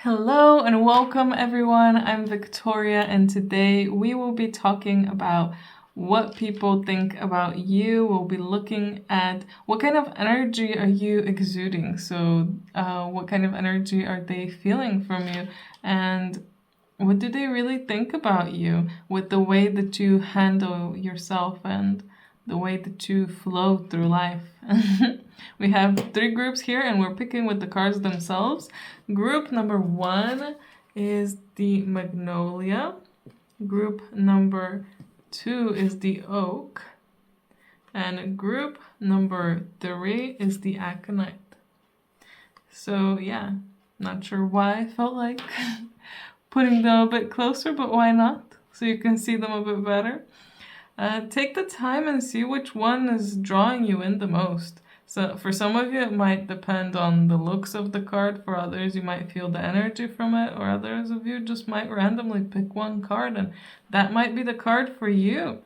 Hello and welcome everyone. I'm Victoria and today we will be talking about what people think about you. We'll be looking at what kind of energy are you exuding. So what kind of energy are they feeling from you, and what do they really think about you with the way that you handle yourself and the way that you flow through life. We have three groups here and we're picking with the cards themselves. Group number 1 is the Magnolia. Group number 2 is the Oak. And group number 3 is the Aconite. So yeah, not sure why I felt like putting them a bit closer, but why not? So you can see them a bit better. Take the time and see which one is drawing you in the most. So for some of you, it might depend on the looks of the card. For others, you might feel the energy from it, or others of you just might randomly pick one card, and that might be the card for you.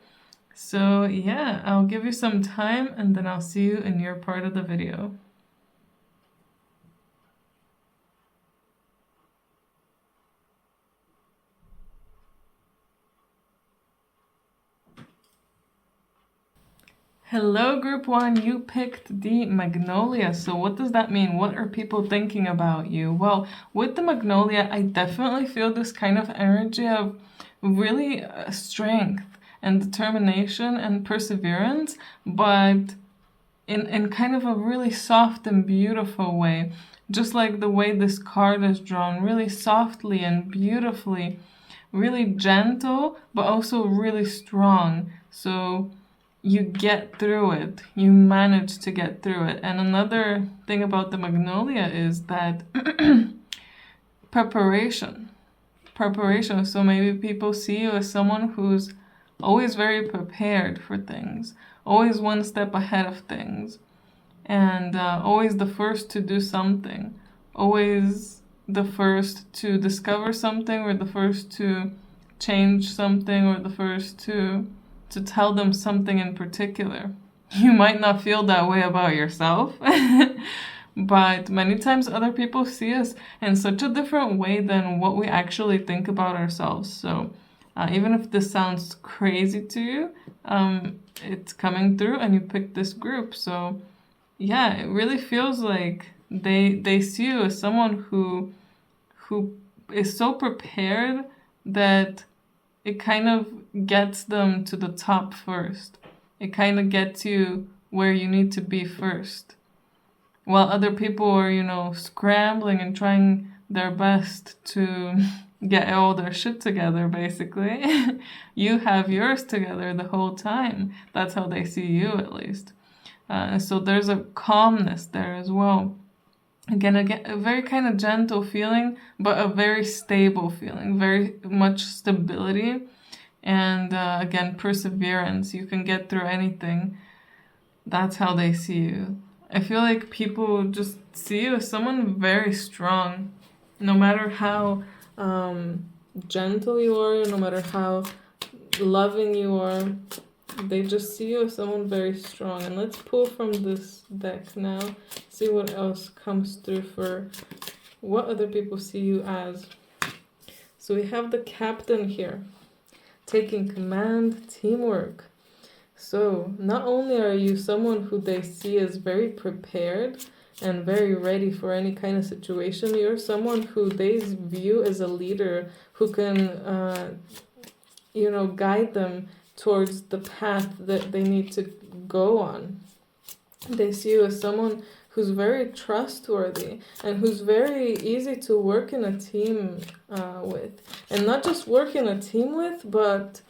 So yeah, I'll give you some time, and then I'll see you in your part of the video. Hello, group 1, you picked the Magnolia. So what does that mean? What are people thinking about you? Well, with the Magnolia, I definitely feel this kind of energy of really strength and determination and perseverance, but in kind of a really soft and beautiful way. Just like the way this card is drawn, really softly and beautifully, really gentle, but also really strong. So you get through it. You manage to get through it. And another thing about the Magnolia is that preparation. Preparation. So maybe people see you as someone who's always very prepared for things, always one step ahead of things, and always the first to do something, always the first to discover something, or the first to change something, or the first to tell them something in particular. You might not feel that way about yourself, but many times other people see us in such a different way than what we actually think about ourselves. So even if this sounds crazy to you, it's coming through and you picked this group. So yeah, it really feels like they see you as someone who is so prepared that it kind of gets them to the top first. It kind of gets you where you need to be first. While other people are, scrambling and trying their best to get all their shit together, basically. You have yours together the whole time. That's how they see you, at least. So there's a calmness there as well. Again, a very kind of gentle feeling, but a very stable feeling, very much stability, and again, perseverance. You can get through anything. That's how they see you. I feel like people just see you as someone very strong, no matter how gentle you are, no matter how loving you are. They just see you as someone very strong. And let's pull from this deck now, see what else comes through for what other people see you as. So we have the Captain here, taking command, teamwork. So not only are you someone who they see as very prepared and very ready for any kind of situation, you're someone who they view as a leader who can, guide them towards the path that they need to go on. They see you as someone who's very trustworthy and who's very easy to work in a team with. And not just work in a team with, but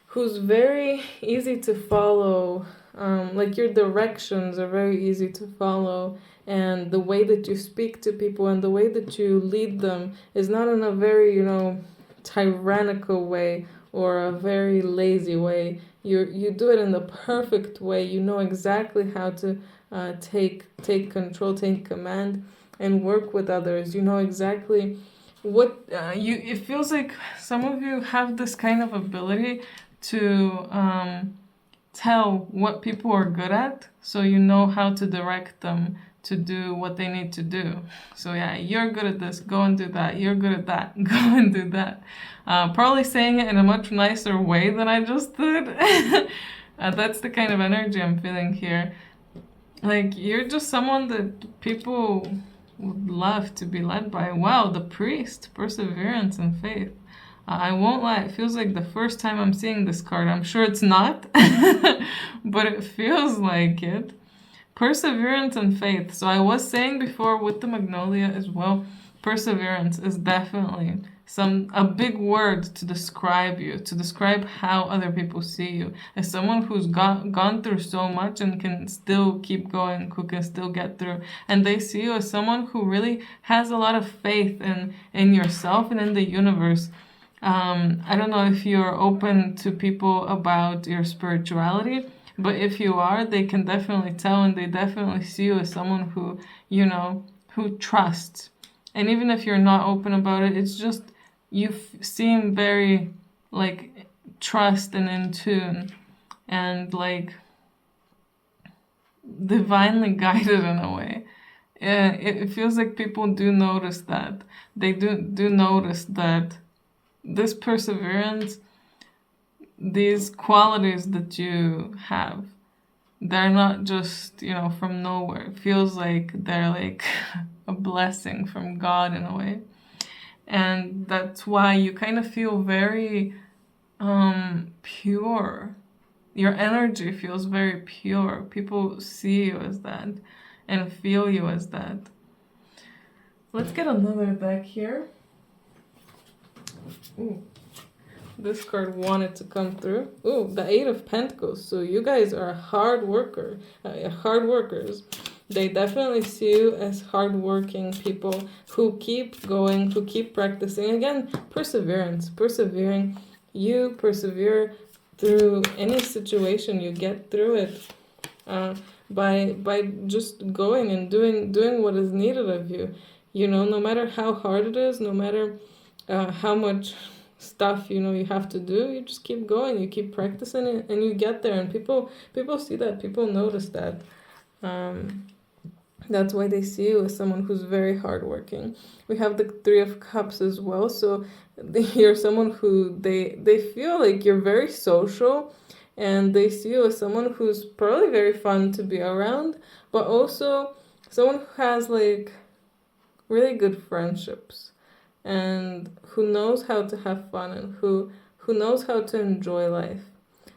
who's very easy to follow. Like your directions are very easy to follow, and the way that you speak to people and the way that you lead them is not in a very, tyrannical way or a very lazy way. You do it in the perfect way. You know exactly how to take control, take command, and work with others. You know exactly what it feels like. Some of you have this kind of ability to tell what people are good at, so you know how to direct them to do what they need to do. So yeah, you're good at this, go and do that. You're good at that, go and do that. Probably saying it in a much nicer way than I just did. That's the kind of energy I'm feeling here. Like, you're just someone that people would love to be led by. Wow, the priest, perseverance and faith. I won't lie, it feels like the first time I'm seeing this card. I'm sure it's not, but it feels like it. Perseverance and faith. So I was saying before with the Magnolia as well, perseverance is definitely a big word to describe you, to describe how other people see you. As someone who's gone through so much and can still keep going, who can still get through. And they see you as someone who really has a lot of faith in yourself and in the universe. I don't know if you're open to people about your spirituality, but if you are, they can definitely tell, and they definitely see you as someone who, who trusts. And even if you're not open about it, it's just you seem very like trust and in tune and like divinely guided in a way. It feels like people do notice that. They do notice that this perseverance, these qualities that you have, they're not just, from nowhere. It feels like they're like a blessing from God in a way. And that's why you kind of feel very pure. Your energy feels very pure. People see you as that and feel you as that. Let's get another deck here. Ooh. This card wanted to come through. Ooh, the Eight of Pentacles. So you guys are hard workers. They definitely see you as hardworking people who keep going, who keep practicing. Again, perseverance, persevering. You persevere through any situation. You get through it by just going and doing what is needed of you. No matter how hard it is, no matter how much stuff you have to do, you just keep going, you keep practicing it, and you get there. And people see that, people notice that. That's why they see you as someone who's very hardworking. We have the Three of Cups as well. So you're someone who they feel like you're very social, and they see you as someone who's probably very fun to be around, but also someone who has like really good friendships and who knows how to have fun and who knows how to enjoy life.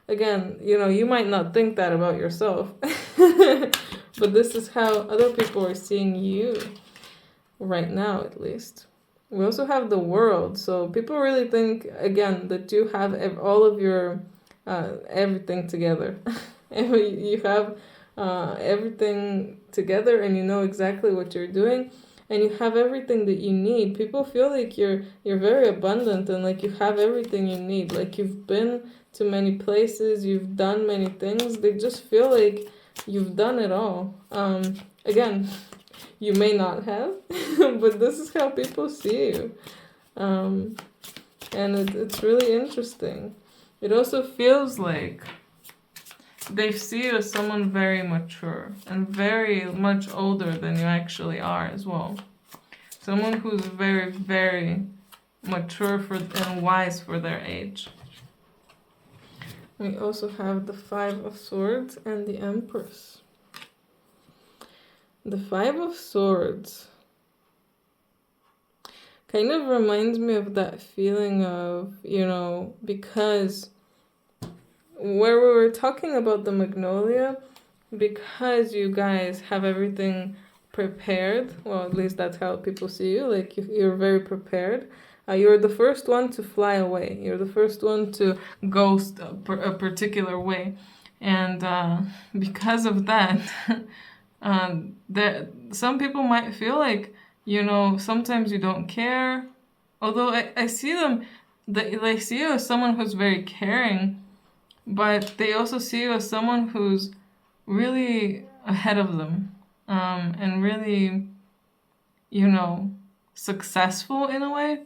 Again, you might not think that about yourself, but this is how other people are seeing you right now, at least. We also have the World. So people really think, again, that you have all of your everything together. You have everything together, and you know exactly what you're doing, and you have everything that you need. People feel like you're very abundant and like you have everything you need. Like you've been to many places, you've done many things. They just feel like you've done it all. Again, you may not have, but this is how people see you. And it's really interesting. It also feels like they see you as someone very mature and very much older than you actually are as well. Someone who's very, very mature and wise for their age. We also have the Five of Swords and the Empress. The Five of Swords kind of reminds me of that feeling of, because where we were talking about the Magnolia, because you guys have everything prepared, well, at least that's how people see you, like you're very prepared. You're the first one to fly away. You're the first one to go a particular way. And because of that, some people might feel like, sometimes you don't care. Although I see them, they see you as someone who's very caring, but they also see you as someone who's really ahead of them, and really, successful in a way.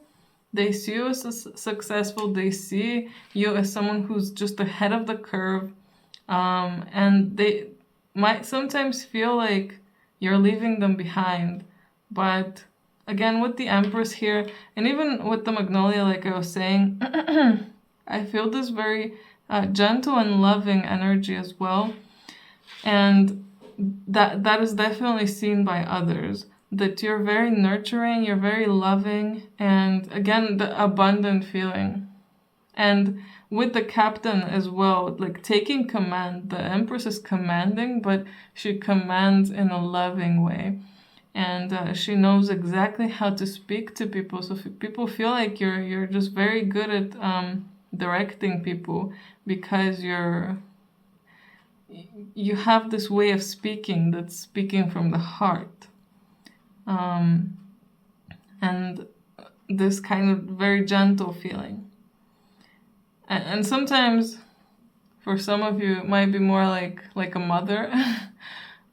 They see you as successful. They see you as someone who's just ahead of the curve, and they might sometimes feel like you're leaving them behind. But again, with the Empress here, and even with the Magnolia, like I was saying, I feel this very gentle and loving energy as well. And that is definitely seen by others, that you're very nurturing, you're very loving, and again, the abundant feeling. And with the Captain as well, like taking command, the Empress is commanding, but she commands in a loving way. And she knows exactly how to speak to people. So if people feel like you're just very good at directing people, because you have this way of speaking that's speaking from the heart. And this kind of very gentle feeling. And sometimes, for some of you, it might be more like a mother.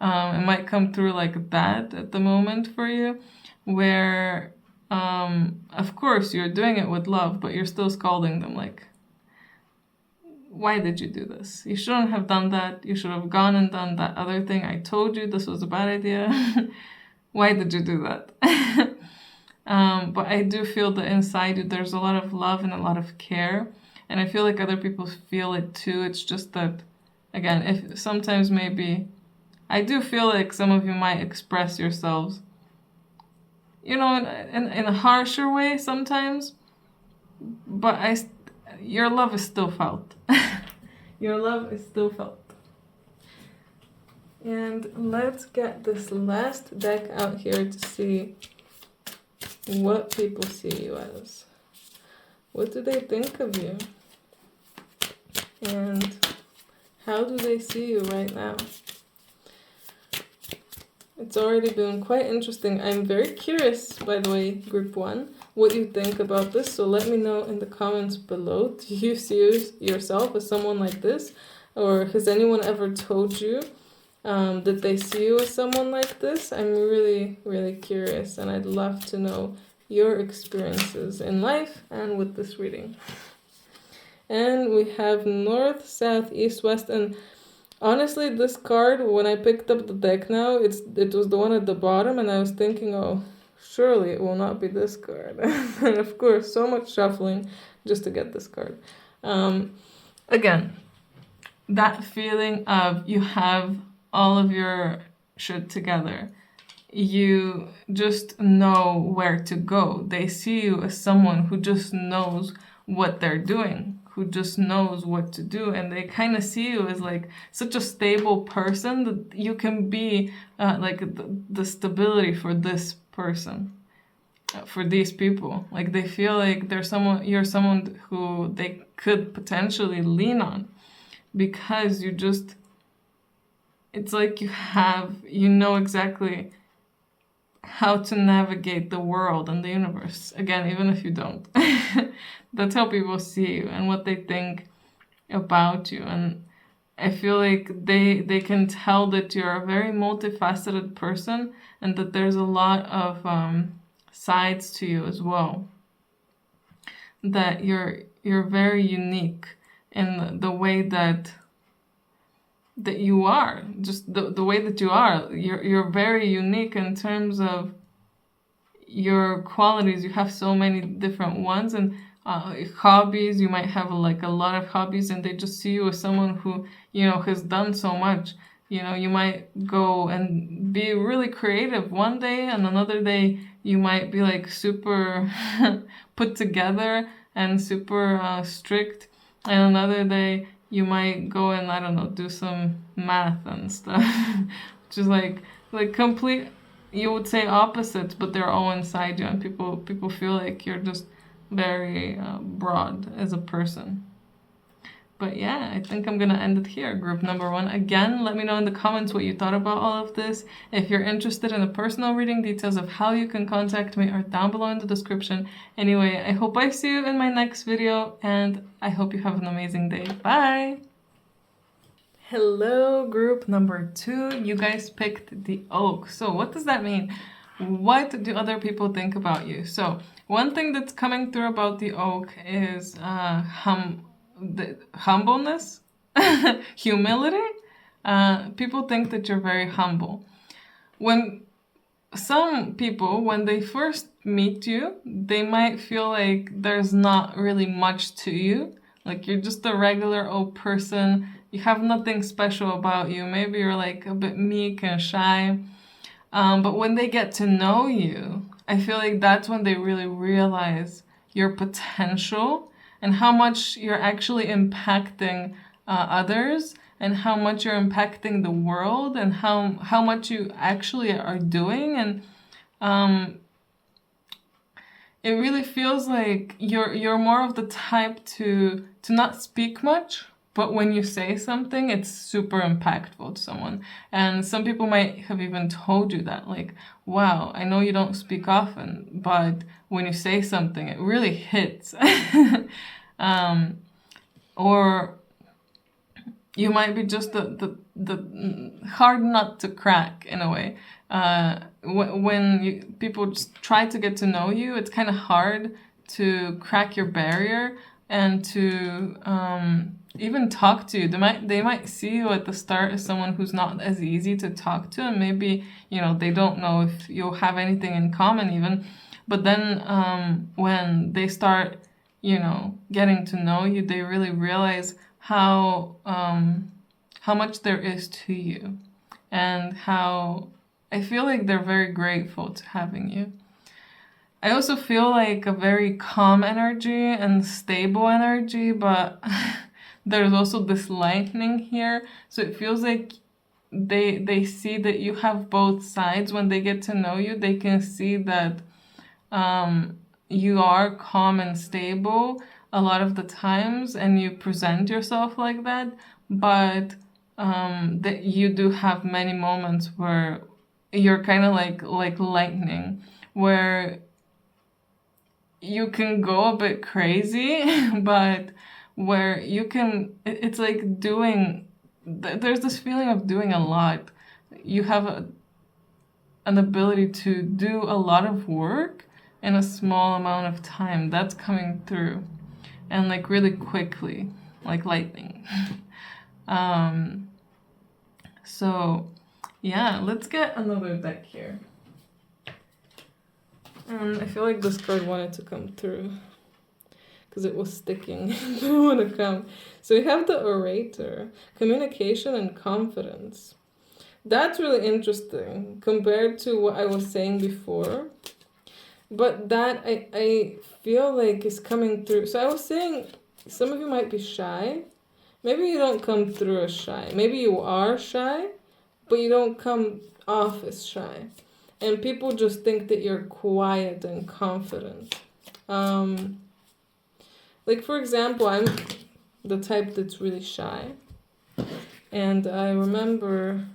It might come through like that at the moment for you, where, of course, you're doing it with love, but you're still scolding them like, why did you do this? You shouldn't have done that. You should have gone and done that other thing. I told you this was a bad idea. Why did you do that? But I do feel that inside you there's a lot of love and a lot of care. And I feel like other people feel it too. It's just that, again, if sometimes maybe, I do feel like some of you might express yourselves, in a harsher way sometimes. But your love is still felt. Your love is still felt. And let's get this last deck out here to see what people see you as. What do they think of you? And how do they see you right now? It's already been quite interesting. I'm very curious, by the way, Group 1, what you think about this. So let me know in the comments below. Do you see yourself as someone like this? Or has anyone ever told you that they see you as someone like this? I'm really, really curious, and I'd love to know your experiences in life and with this reading. And we have north, south, east, west, and honestly, this card, when I picked up the deck now, it was the one at the bottom, and I was thinking, oh, surely it will not be this card. And of course, so much shuffling just to get this card. Again, that feeling of you have all of your shit together. You just know where to go. They see you as someone who just knows what they're doing, who just knows what to do, and they kind of see you as like such a stable person that you can be like the stability for this person, for these people. Like they feel like you're someone who they could potentially lean on, because it's like you know exactly how to navigate the world and the universe. Again, even if you don't. That's how people see you and what they think about you. And I feel like they can tell that you're a very multifaceted person, and that there's a lot of sides to you as well. That you're very unique in the way that you are, just the way that you are. You're very unique in terms of your qualities. You have so many different ones, and hobbies. You might have like a lot of hobbies, and they just see you as someone who has done so much. You might go and be really creative one day, and another day you might be like super put together and super strict, and another day you might go and, I don't know, do some math and stuff. Which is like complete, you would say opposites, but they're all inside you, and people feel like you're just very broad as a person. But yeah, I think I'm gonna end it here, group number 1. Again, let me know in the comments what you thought about all of this. If you're interested in a personal reading, details of how you can contact me are down below in the description. Anyway, I hope I see you in my next video, and I hope you have an amazing day. Bye! Hello, group number 2. You guys picked the oak. So what does that mean? What do other people think about you? So one thing that's coming through about the oak is the humbleness, humility. People think that you're very humble. when some people, when they first meet you, they might feel like there's not really much to you. Like you're just a regular old person. You have nothing special about you. Maybe you're like a bit meek and shy. But when they get to know you, I feel like that's when they really realize your potential and how much you're actually impacting others, and how much you're impacting the world, and how much you actually are doing. And um, it really feels like you're more of the type to not speak much, but when you say something, it's super impactful to someone. And some people might have even told you that, like, wow, I know you don't speak often, but when you say something, it really hits. um, or you might be just the hard nut to crack in a way. When people just try to get to know you, it's kind of hard to crack your barrier and to even talk to you. They might see you at the start as someone who's not as easy to talk to, and maybe they don't know if you'll have anything in common even. But then when they start getting to know you, they really realize how much there is to you, and how I feel like they're very grateful to having you. I also feel like a very calm energy and stable energy, but there's also this lightning here. So it feels like they see that you have both sides. When they get to know you, they can see that you are calm and stable a lot of the times, and you present yourself like that, but that you do have many moments where you're kind of like lightning, where you can go a bit crazy, but where you can, it's like doing, there's this feeling of doing a lot. You have an ability to do a lot of work in a small amount of time. That's coming through, and like really quickly, like lightning. um so yeah, let's get another deck here. I feel like this card wanted to come through because it was sticking. It didn't want to come. So we have the Orator, communication and confidence. That's really interesting compared to what I was saying before. But that I feel like is coming through. So I was saying some of you might be shy. Maybe you don't come through as shy. Maybe you are shy, but you don't come off as shy. And people just think that you're quiet and confident. Like, for example, I'm the type that's really shy. And I remember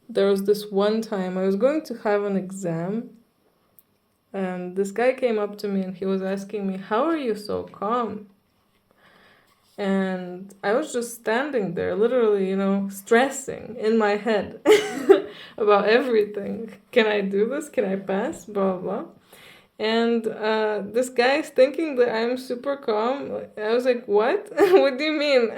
there was this one time I was going to have an exam, and this guy came up to me and he was asking me, "How are you so calm?" And I was just standing there, literally, stressing in my head about everything. Can I do this? Can I pass? Blah, blah. And this guy is thinking that I'm super calm. I was like, what? What do you mean?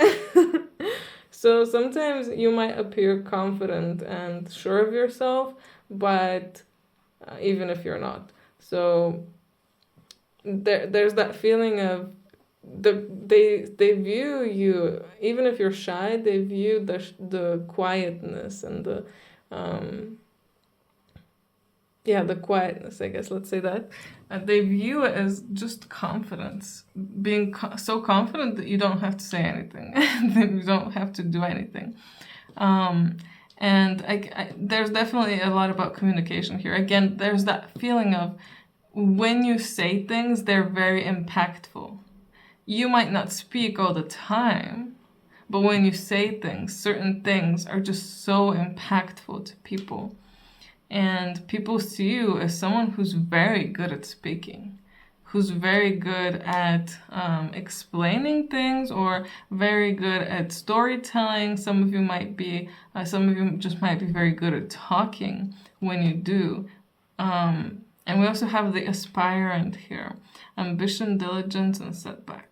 So sometimes you might appear confident and sure of yourself, but even if you're not. So there's that feeling of they view you, even if you're shy, they view the quietness and the the quietness, I guess, let's say that. They view it as just confidence, being so confident that you don't have to say anything, that you don't have to do anything. And there's definitely a lot about communication here. Again, there's that feeling of when you say things, they're very impactful. You might not speak all the time, but when you say things, certain things are just so impactful to people. And people see you as someone who's very good at speaking, who's very good at explaining things, or very good at storytelling. Some of you just might be very good at talking when you do. And we also have the aspirant here, ambition, diligence, and setbacks.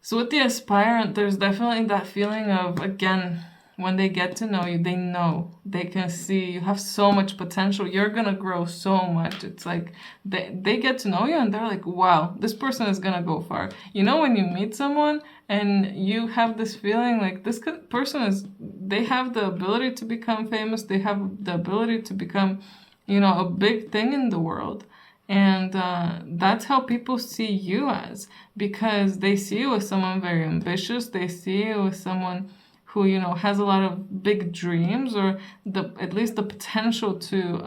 So with the aspirant, there's definitely that feeling of, again, when they get to know you, they know, they can see you have so much potential. You're gonna grow so much. It's like they get to know you and they're like, wow, this person is gonna go far. You know, when you meet someone and you have this feeling like this person is, they have the ability to become famous, they have the ability to become, you know, a big thing in the world. And that's how people see you as, because they see you as someone very ambitious. They see you as someone who, you know, has a lot of big dreams, or at least the potential to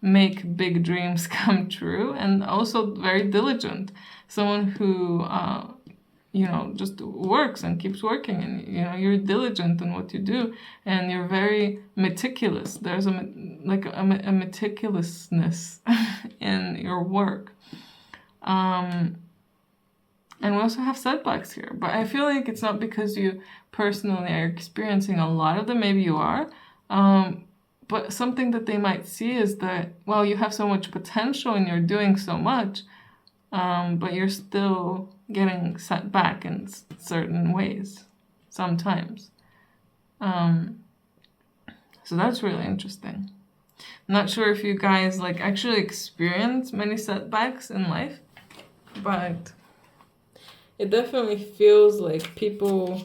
make big dreams come true, and also very diligent. Someone who, you know, just works and keeps working, and, you know, you're diligent in what you do, and you're very meticulous. There's a meticulousness in your work. And we also have setbacks here, but I feel like it's not because you personally are experiencing a lot of them. Maybe you are, but something that they might see is that, well, you have so much potential and you're doing so much, but you're still getting set back in certain ways sometimes. So that's really interesting. I'm not sure if you guys like actually experience many setbacks in life, but it definitely feels like people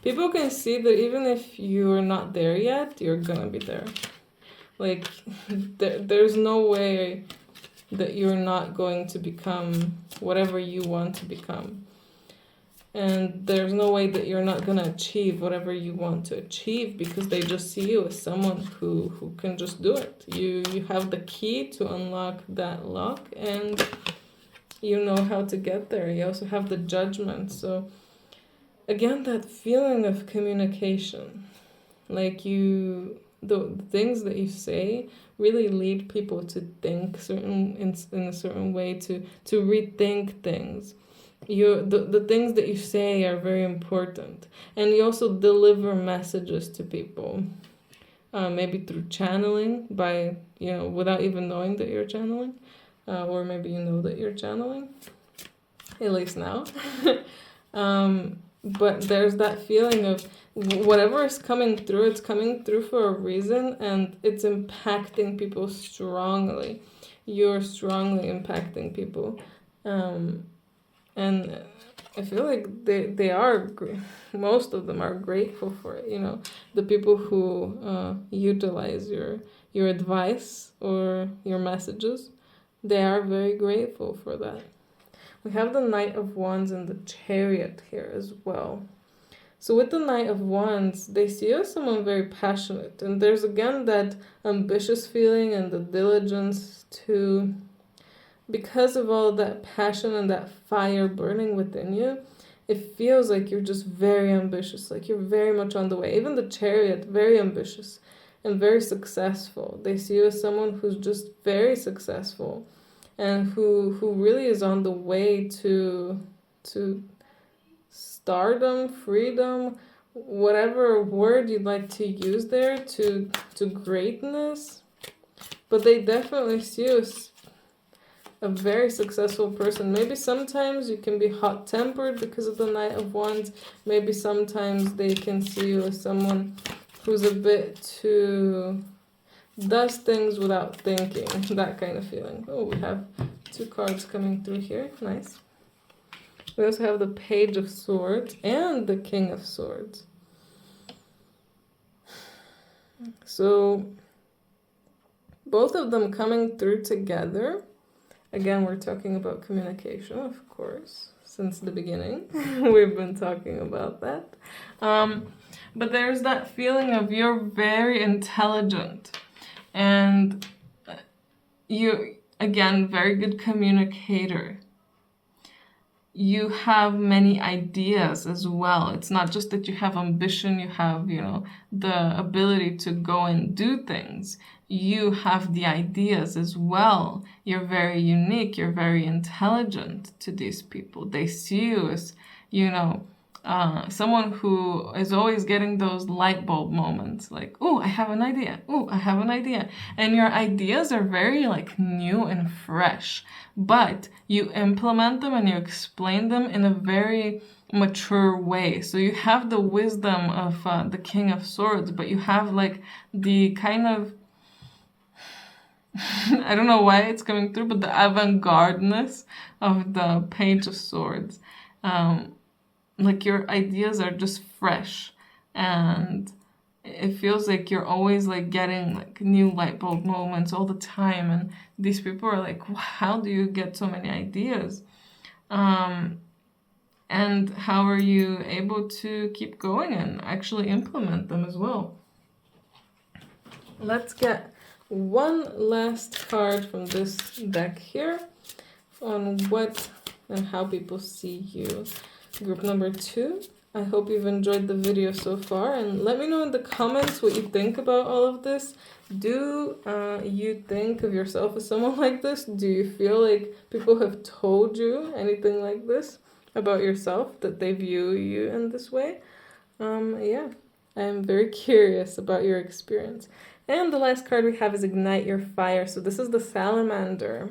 can see that even if you're not there yet, you're gonna be there. Like there's no way that you're not going to become whatever you want to become. And there's no way that you're not gonna achieve whatever you want to achieve, because they just see you as someone who can just do it. You have the key to unlock that lock, and you know how to get there. You also have the judgment. So again, that feeling of communication, like the things that you say really lead people to think in a certain way, to rethink things. The things that you say are very important, and you also deliver messages to people, maybe through channeling, by, you know, without even knowing that you're channeling, or maybe you know that you're channeling, at least now. But there's that feeling of whatever is coming through, it's coming through for a reason, and it's impacting people strongly. You're strongly impacting people. And I feel like they are, most of them are grateful for it. You know, the people who utilize your advice or your messages, they are very grateful for that. We have the Knight of Wands and the Chariot here as well. So with the Knight of Wands, they see you as someone very passionate. And there's again that ambitious feeling and the diligence to, because of all that passion and that fire burning within you, it feels like you're just very ambitious, like you're very much on the way. Even the Chariot, very ambitious and very successful. They see you as someone who's just very successful, and who really is on the way to stardom, freedom, whatever word you'd like to use there, to greatness. But they definitely see you as a very successful person. Maybe sometimes you can be hot-tempered because of the Knight of Wands. Maybe sometimes they can see you as someone who's a bit too, does things without thinking, that kind of feeling. Oh, we have 2 cards coming through here. Nice. We also have the Page of Swords and the King of Swords. So both of them coming through together. Again, we're talking about communication, of course, since the beginning. We've been talking about that. But there's that feeling of you're very intelligent, and you, again, very good communicator. You have many ideas as well. It's not just that you have ambition, you have, you know, the ability to go and do things. You have the ideas as well. You're very unique, you're very intelligent to these people. They see you as, you know, someone who is always getting those light bulb moments, like, oh, I have an idea. Oh, I have an idea. And your ideas are very like new and fresh, but you implement them and you explain them in a very mature way. So you have the wisdom of the King of Swords, but you have like the kind of I don't know why it's coming through, but the avant-gardeness of the Page of Swords. Like your ideas are just fresh, and it feels like you're always like getting like new light bulb moments all the time. And these people are like, how do you get so many ideas? And how are you able to keep going and actually implement them as well? Let's get one last card from this deck here on what and how people see you. Group number 2. I hope you've enjoyed the video so far, and let me know in the comments what you think about all of this. Do you think of yourself as someone like this? Do you feel like people have told you anything like this about yourself, that they view you in this way? Yeah, I'm very curious about your experience. And the last card we have is Ignite Your Fire. So this is the Salamander.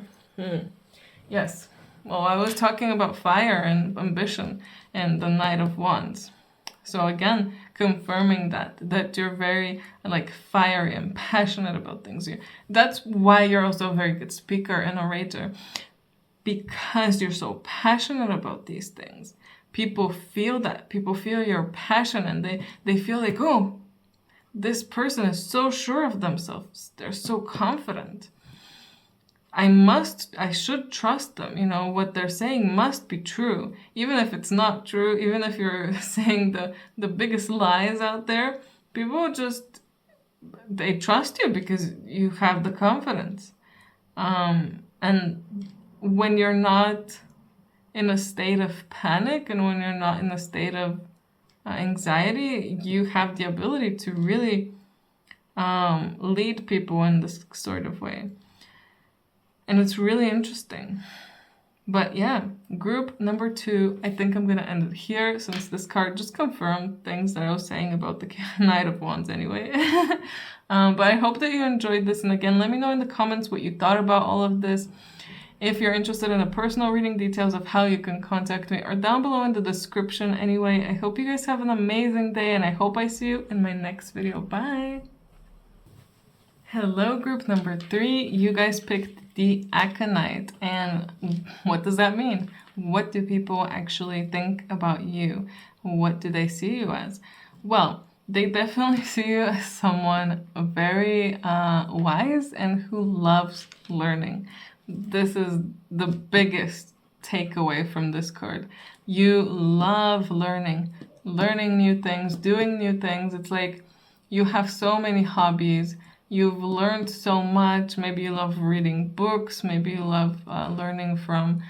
Yes. Well, I was talking about fire and ambition and the Knight of Wands. So again, confirming that you're very like fiery and passionate about things. That's why you're also a very good speaker and orator, because you're so passionate about these things. People feel that. People feel your passion, and they feel like, oh, this person is so sure of themselves. They're so confident. I should trust them. You know, what they're saying must be true. Even if it's not true, even if you're saying the biggest lies out there, people just, they trust you because you have the confidence. And when you're not in a state of panic, and when you're not in a state of anxiety, you have the ability to really lead people in this sort of way. And it's really interesting. But yeah, group number 2, I think I'm going to end it here, since this card just confirmed things that I was saying about the Knight of Wands anyway. But I hope that you enjoyed this. And again, let me know in the comments what you thought about all of this. If you're interested in the personal reading, details of how you can contact me are down below in the description. Anyway, I hope you guys have an amazing day, and I hope I see you in my next video. Bye! Hello, group number 3. You guys picked the Aconite. And what does that mean? What do people actually think about you? What do they see you as? Well, they definitely see you as someone very wise and who loves learning. This is the biggest takeaway from this card. You love learning new things, doing new things. It's like you have so many hobbies. You've learned so much. Maybe you love reading books. Maybe you love learning from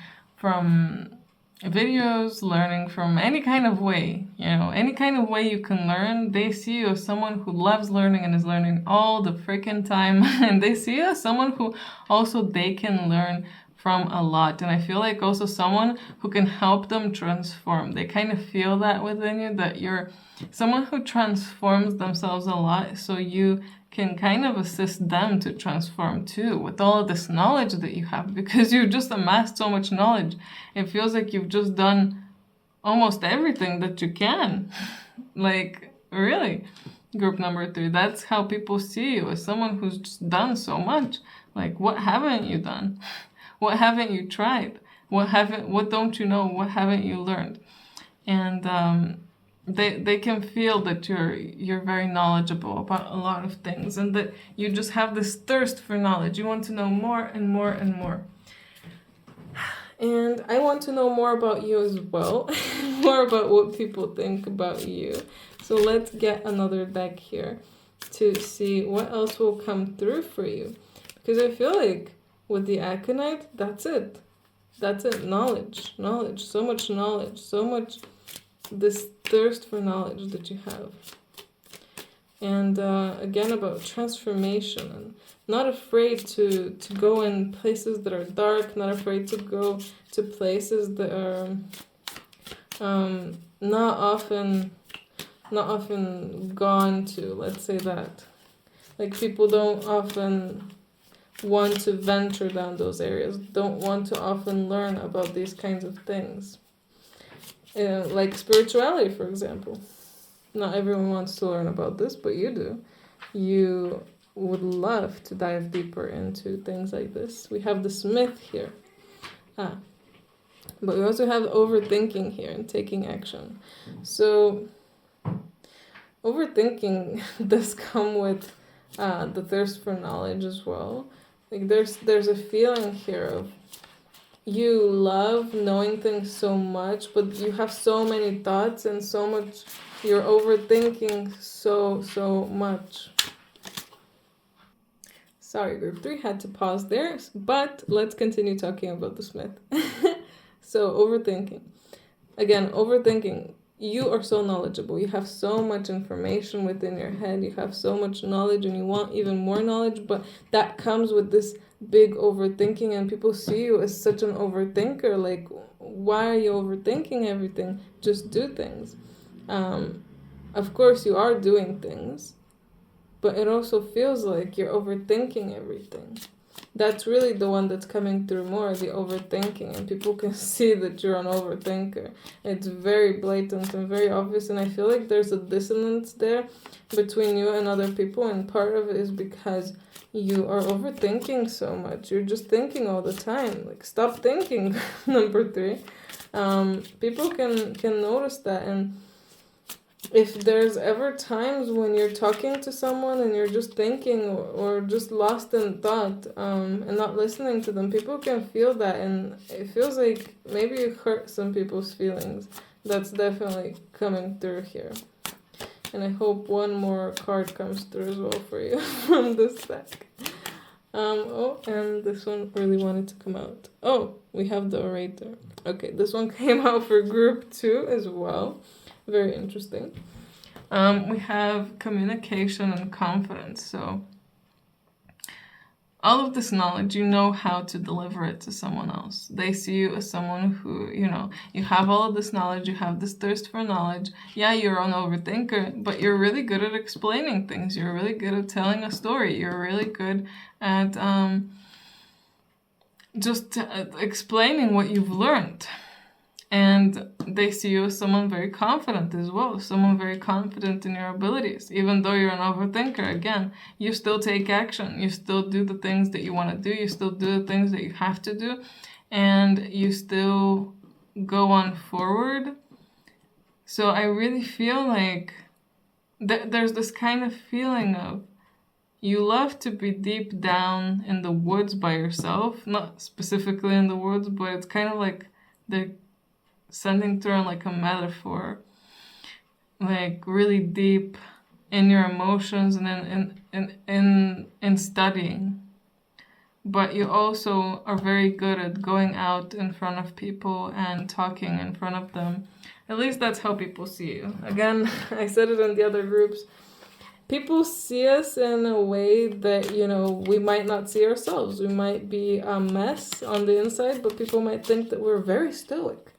videos, learning from any kind of way. You know, any kind of way you can learn. They see you as someone who loves learning and is learning all the freaking time. And they see you as someone who also they can learn from a lot. And I feel like also someone who can help them transform. They kind of feel that within you, that you're someone who transforms themselves a lot, so you can kind of assist them to transform too with all of this knowledge that you have, because you've just amassed so much knowledge. It feels like you've just done almost everything that you can. Like, really. Group number 3, that's how people see you, as someone who's just done so much. Like, what haven't you done? What haven't you tried? What don't you know? What haven't you learned? And they can feel that you're very knowledgeable about a lot of things, and that you just have this thirst for knowledge. You want to know more and more and more. And I want to know more about you as well. More about what people think about you. So let's get another deck here to see what else will come through for you. Because I feel like with the Aconite, that's it. That's it. Knowledge. So much knowledge. So much this thirst for knowledge that you have. And again, about transformation, and not afraid to go in places that are dark, not afraid to go to places that are not often gone to, let's say that. Like, people don't often want to venture down those areas, don't want to often learn about these kinds of things. like spirituality, for example. Not everyone wants to learn about this, but you do. You would love to dive deeper into things like this. We have the Smith here. Ah, but we also have overthinking here and taking action. So overthinking does come with the thirst for knowledge as well. Like there's a feeling here of you love knowing things so much, but you have so many thoughts and so much, you're overthinking so much. Sorry, group 3 had to pause there, but let's continue talking about the Smith. So overthinking. Again, overthinking. You are so knowledgeable. You have so much information within your head. You have so much knowledge and you want even more knowledge, but that comes with this big overthinking, and people see you as such an overthinker. Like, why are you overthinking everything? Just do things. Of course, you are doing things, but it also feels like you're overthinking everything. That's really the one that's coming through more, the overthinking, and people can see that you're an overthinker. It's very blatant and very obvious, and I feel like there's a dissonance there between you and other people, and part of it is because you are overthinking so much. You're just thinking all the time. Like, stop thinking. Number 3. People can notice that, and if there's ever times when you're talking to someone and you're just thinking or just lost in thought and not listening to them, people can feel that, and it feels like maybe you hurt some people's feelings. That's definitely coming through here. And I hope one more card comes through as well for you from this deck. Oh, and this one really wanted to come out. Oh, we have the Orator. Okay, this one came out for group 2 as well. Very interesting. We have communication and confidence. So all of this knowledge, you know how to deliver it to someone else. They see you as someone who, you have all of this knowledge, you have this thirst for knowledge. Yeah, you're an overthinker, but you're really good at explaining things. You're really good at telling a story. You're really good at just explaining what you've learned. And they see you as someone very confident as well, someone very confident in your abilities. Even though you're an overthinker, again, you still take action. You still do the things that you want to do. You still do the things that you have to do. And you still go on forward. So I really feel like there's this kind of feeling of you love to be deep down in the woods by yourself. Not specifically in the woods, but it's kind of like the sending through like a metaphor, like really deep in your emotions and in studying. But you also are very good at going out in front of people and talking in front of them. At least that's how people see you. Again, I said it in the other groups. People see us in a way that, we might not see ourselves. We might be a mess on the inside, but people might think that we're very stoic.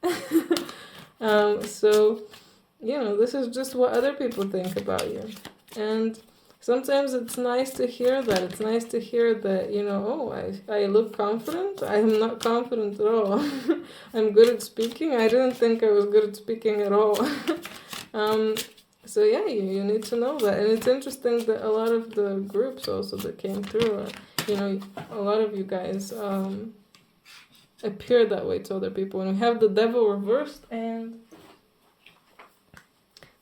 So, this is just what other people think about you. And sometimes it's nice to hear that. It's nice to hear that, I look confident. I am not confident at all. I'm good at speaking. I didn't think I was good at speaking at all. So yeah, you need to know that. And it's interesting that a lot of the groups also that came through, a lot of you guys appear that way to other people. And we have the Devil reversed and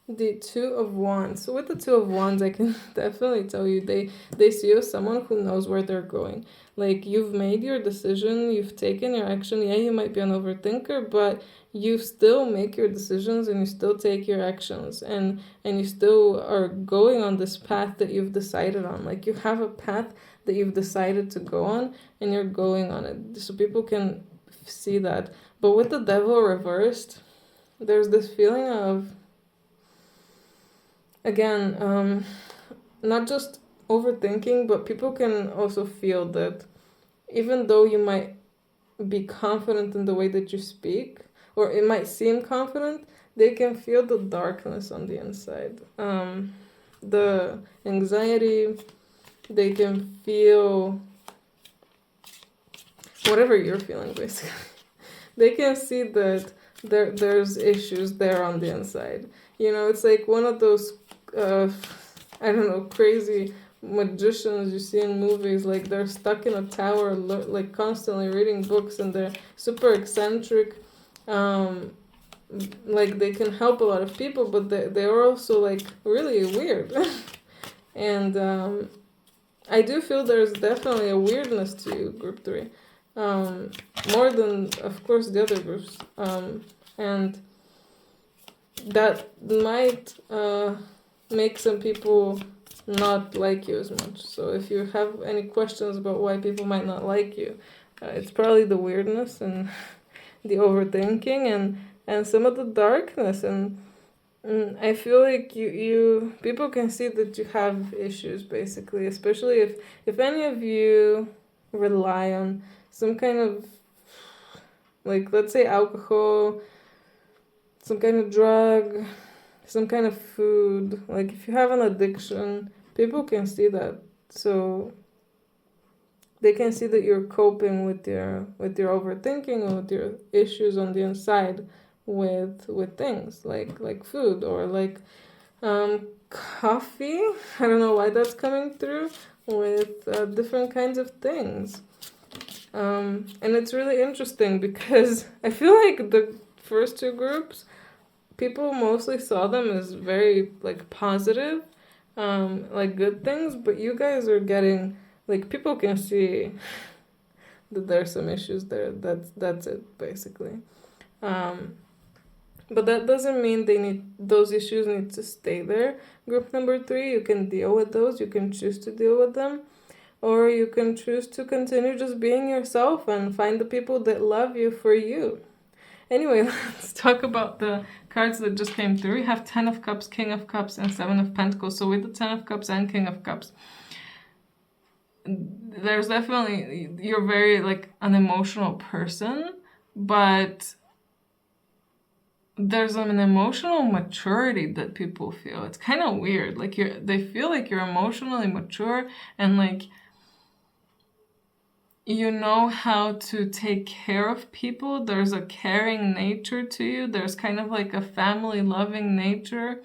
the 2 of Wands. So with the 2 of Wands, I can definitely tell you they see you as someone who knows where they're going. Like, you've made your decision, you've taken your action. Yeah, you might be an overthinker, but you still make your decisions and you still take your actions, and you still are going on this path that you've decided on. Like, you have a path that you've decided to go on and you're going on it. So people can see that. But with the Devil reversed, there's this feeling of, again, not just overthinking, but people can also feel that even though you might be confident in the way that you speak, or it might seem confident, they can feel the darkness on the inside. The anxiety, they can feel whatever you're feeling, basically. They can see that there's issues there on the inside. You know, it's like one of those I don't know, crazy magicians you see in movies. Like they're stuck in a tower, like constantly reading books, and they're super eccentric. Um, like they can help a lot of people, but they're also like really weird. And I do feel there's definitely a weirdness to you, group 3, more than of course the other groups, and that might make some people not like you as much. So if you have any questions about why people might not like you, it's probably the weirdness and the overthinking and some of the darkness. And I feel like you people can see that you have issues, basically, especially if any of you rely on some kind of, like, let's say alcohol, some kind of drug, some kind of food. Like if you have an addiction, people can see that. So they can see that you're coping with your overthinking or with your issues on the inside with things like food or like coffee. I don't know why that's coming through with different kinds of things. And it's really interesting because I feel like the first two groups, people mostly saw them as very like positive, like good things, but you guys are getting, like, people can see that there's some issues there. That's it, basically. But that doesn't mean those issues need to stay there. Group number 3, you can deal with those. You can choose to deal with them, or you can choose to continue just being yourself and find the people that love you for you. Anyway, let's talk about the cards that just came through. We have 10 of Cups, King of Cups, and 7 of Pentacles. So with the 10 of Cups and King of Cups, there's definitely, you're very like an emotional person, but there's an emotional maturity that people feel. It's kind of weird. Like they feel like you're emotionally mature and like you know how to take care of people. There's a caring nature to you. There's kind of like a family loving nature.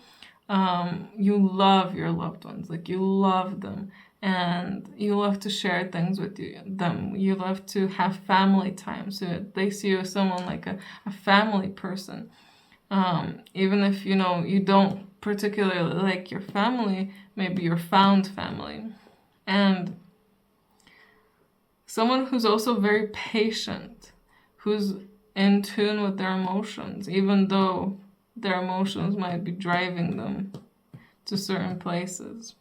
You love your loved ones. Like you love them. And you love to share things with them. You love to have family time. So they see you as someone like a family person. Even if, you know, you don't particularly like your family, maybe your found family. And someone who's also very patient, who's in tune with their emotions, even though their emotions might be driving them to certain places.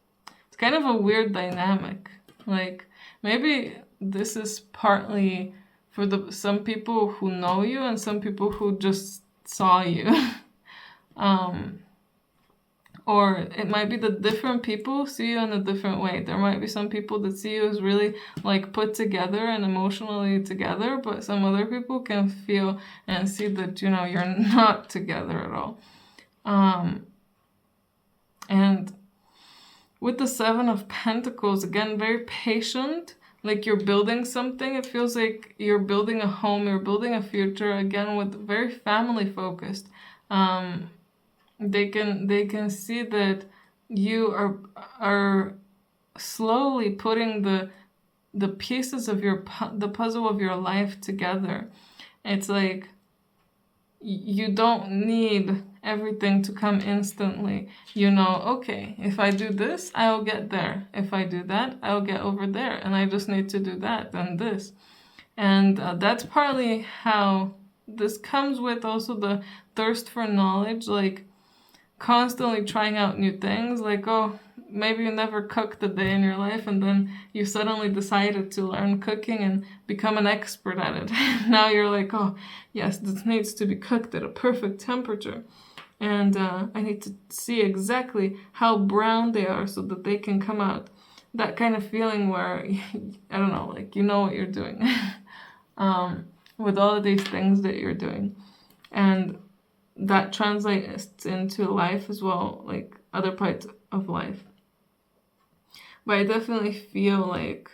It's kind of a weird dynamic. Like, maybe this is partly for some people who know you and some people who just saw you. Or it might be that different people see you in a different way. There might be some people that see you as really like put together and emotionally together, but some other people can feel and see that, you know, you're not together at all. And with the 7 of Pentacles, again, very patient, like you're building something. It feels like you're building a home, you're building a future, again, with very family focused. They can see that you are slowly putting the pieces of the puzzle of your life together. It's like you don't need everything to come instantly. You know, okay, if I do this, I'll get there. If I do that, I'll get over there. And I just need to do that and this. And that's partly how this comes with also the thirst for knowledge, like constantly trying out new things. Like, oh, maybe you never cooked a day in your life and then you suddenly decided to learn cooking and become an expert at it. Now you're like, oh yes, this needs to be cooked at a perfect temperature, and I need to see exactly how brown they are so that they can come out. That kind of feeling where I don't know, like you know what you're doing with all of these things that you're doing. And that translates into life as well, like other parts of life. But I definitely feel like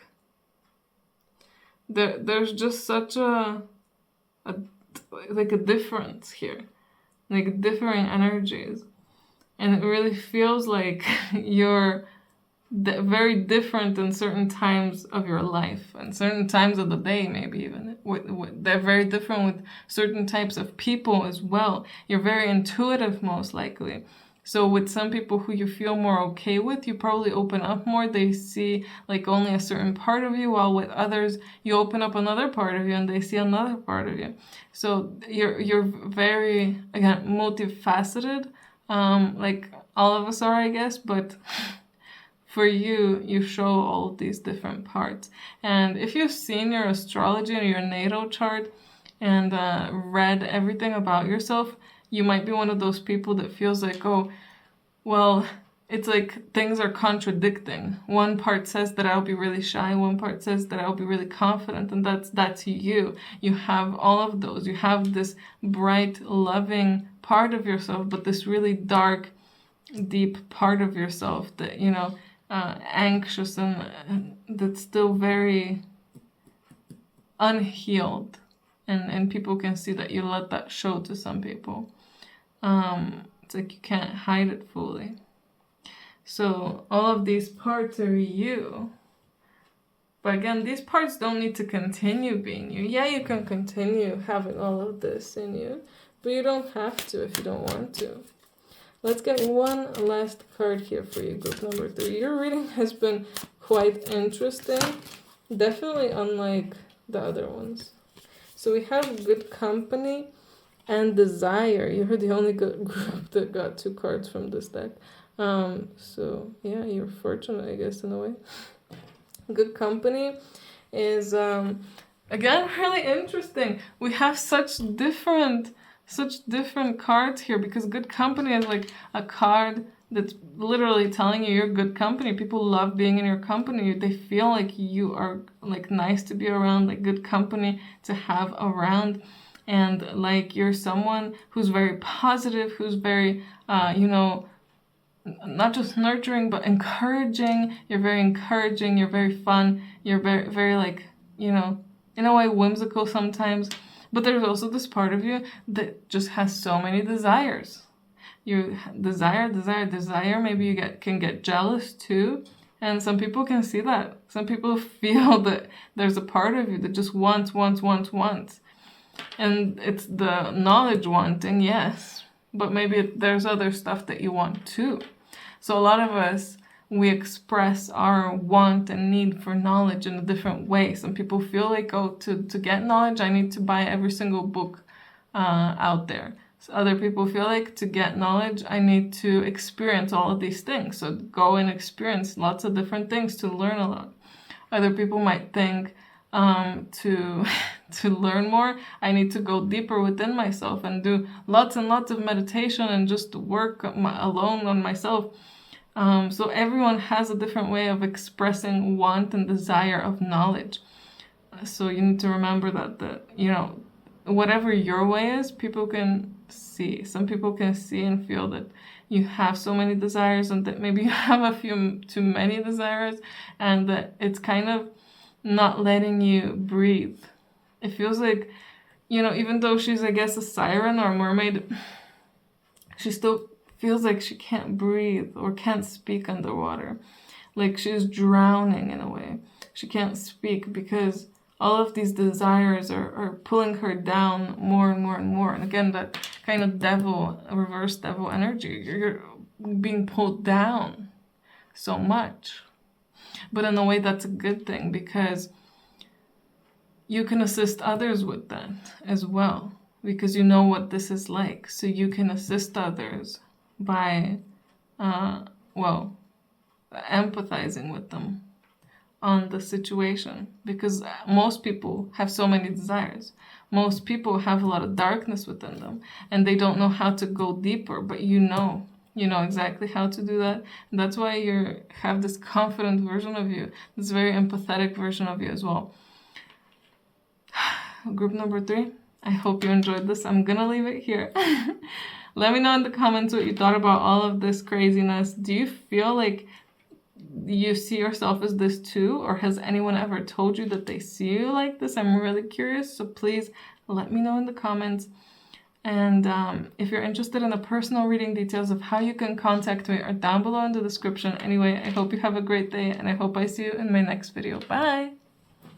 there's just such a like a difference here, like differing energies. And it really feels like you're very different in certain times of your life and certain times of the day, maybe even. They're very different with certain types of people as well. You're very intuitive, most likely. So with some people who you feel more okay with, you probably open up more. They see like only a certain part of you, while with others, you open up another part of you and they see another part of you. So you're very, again, multifaceted, like all of us are, I guess, but for you, you show all of these different parts. And if you've seen your astrology and your natal chart and read everything about yourself, you might be one of those people that feels like, oh, well, it's like things are contradicting. One part says that I'll be really shy, one part says that I'll be really confident, and that's you. You have all of those. You have this bright, loving part of yourself, but this really dark, deep part of yourself that, anxious and that's still very unhealed. And people can see that you let that show to some people. It's like you can't hide it fully. So all of these parts are you. But again, these parts don't need to continue being you. Yeah, you can continue having all of this in you, but you don't have to if you don't want to. Let's get one last card here for you, group number 3. Your reading has been quite interesting. Definitely unlike the other ones. So we have good company and desire. You're the only good group that got 2 cards from this deck. So yeah, you're fortunate, I guess, in a way. Good company is, again, really interesting. We have such different cards here, because good company is like a card that's literally telling you you're good company. People love being in your company. They feel like you are like nice to be around, like good company to have around. And like you're someone who's very positive, who's very, not just nurturing, but encouraging. You're very encouraging. You're very fun. You're very, very like, in a way whimsical sometimes. But there's also this part of you that just has so many desires. You desire. Maybe you can get jealous too. And some people can see that. Some people feel that there's a part of you that just wants. And it's the knowledge wanting, yes. But maybe there's other stuff that you want too. So a lot of us, we express our want and need for knowledge in a different way. Some people feel like, oh, to get knowledge, I need to buy every single book out there. So other people feel like to get knowledge, I need to experience all of these things. So go and experience lots of different things to learn a lot. Other people might think to learn more, I need to go deeper within myself and do lots and lots of meditation and just work alone on myself. So everyone has a different way of expressing want and desire of knowledge. So you need to remember that whatever your way is, people can see. Some people can see and feel that you have so many desires, and that maybe you have a few too many desires, and that it's kind of not letting you breathe. It feels like, even though she's, I guess, a siren or a mermaid, she still feels like she can't breathe or can't speak underwater. Like she's drowning in a way. She can't speak because all of these desires are pulling her down more and more and more. And again, that kind of reverse devil energy. You're being pulled down so much. But in a way, that's a good thing, because you can assist others with that as well, because you know what this is like. So you can assist others by, empathizing with them on the situation, because most people have so many desires. Most people have a lot of darkness within them, and they don't know how to go deeper, but you know exactly how to do that. And that's why you have this confident version of you, this very empathetic version of you as well. Group number 3, I hope you enjoyed this. I'm gonna leave it here. Let me know in the comments what you thought about all of this craziness. Do you feel like you see yourself as this too, or has anyone ever told you that they see you like this? I'm really curious, so please let me know in the comments. And if you're interested in the personal reading, details of how you can contact me are down below in the description. Anyway, I hope you have a great day, and I hope I see you in my next video. Bye!